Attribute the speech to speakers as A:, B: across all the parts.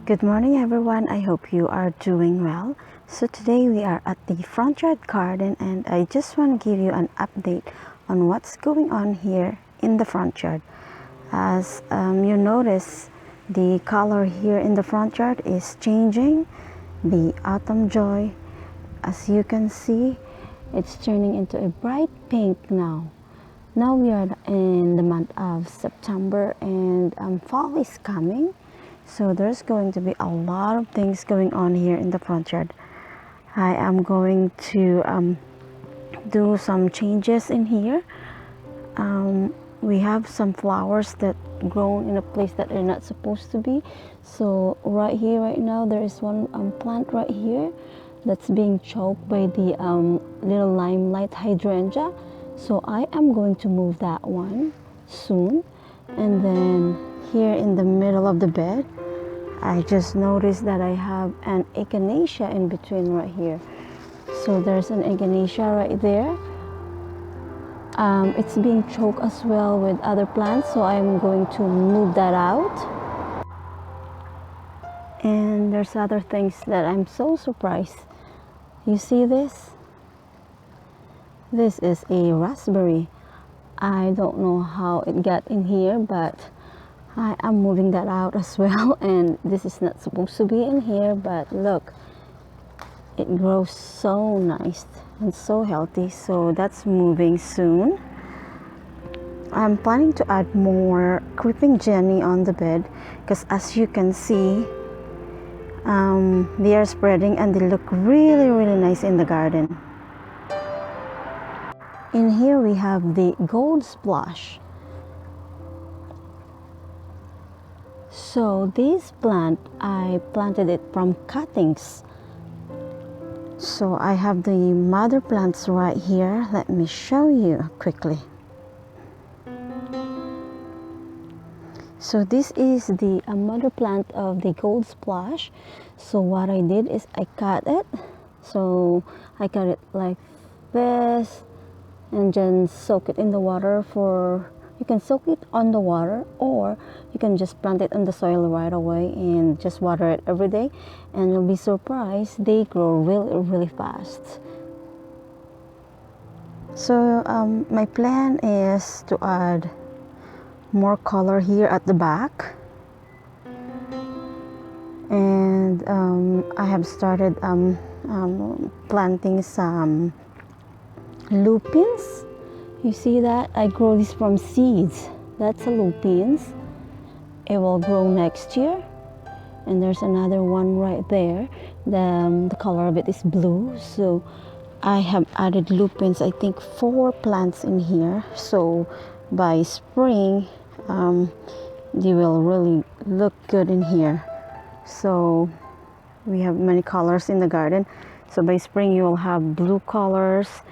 A: Good morning everyone, I hope you are doing well. So today we are at the front yard garden and I just want to give you an update on what's going on here in the front yard. As you notice, the color here in the front yard is changing. The autumn joy, as you can see, it's turning into a bright pink now. Now we are in the month of September and fall is coming. So there's going to be a lot of things going on here in the front yard. I am going to do some changes in here. We have some flowers that grown in a place that they're not supposed to be. So right here, right now, there is one plant right here that's being choked by the little limelight hydrangea. So I am going to move that one soon. And then here in the middle of the bed, I just noticed that I have an echinacea in between right here. So there's an echinacea right there. It's being choked as well with other plants, so I'm going to move that out. And there's other things that I'm so surprised. You see this? This is a raspberry. I don't know how it got in here, but I am moving that out as well. And this is not supposed to be in here, but look, it grows so nice and so healthy. So that's moving soon. I'm planning to add more creeping Jenny on the bed because as you can see, they are spreading and they look really nice in the garden. In here we have the gold splash. So this plant, I planted it from cuttings. So I have the mother plants right here. Let me show you quickly. So this is the mother plant of the gold splash. So what I did is I cut it. So I cut it like this and then soak it in the water for, you can soak it on the water or you can just plant it in the soil right away and just water it every day, and you'll be surprised they grow really fast. So my plan is to add more color here at the back, and I have started planting some lupins. You see that? I grow this from seeds. That's a lupins. It will grow next year. And there's another one right there. The color of it is blue. So I have added lupins, I think 4 plants in here. So by spring, they will really look good in here. So we have many colors in the garden. So by spring you will have blue colors.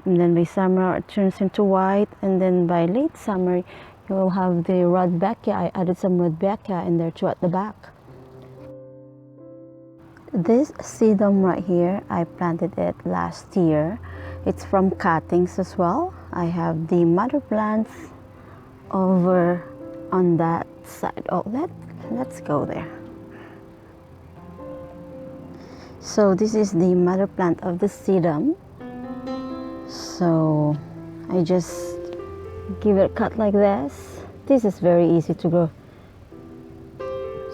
A: And then by summer it turns into white, and then by late summer you will have the rudbeckia. I added some rudbeckia in there too at the back. This sedum right here, I planted it last year. It's from cuttings as well. I have the mother plants over on that side. Oh, let's go there. So this is the mother plant of the sedum. So I just give it a cut like this. This is very easy to grow.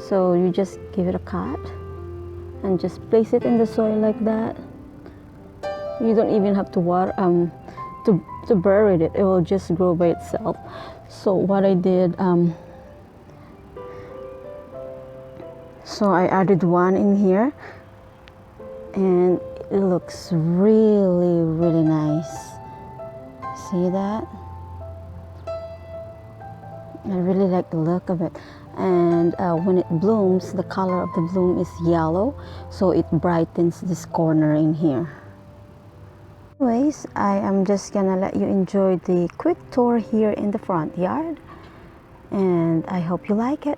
A: So you just give it a cut and just place it in the soil like that. You don't even have to water to bury it. It will just grow by itself. So what I did, so I added one in here, and it looks really nice. See that? I really like the look of it. And when it blooms, the color of the bloom is yellow, so it brightens this corner in here. Anyways, I am just gonna let you enjoy the quick tour here in the front yard, and I hope you like it.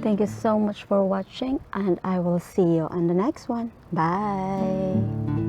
A: Thank you so much for watching, and I will see you on the next one. Bye!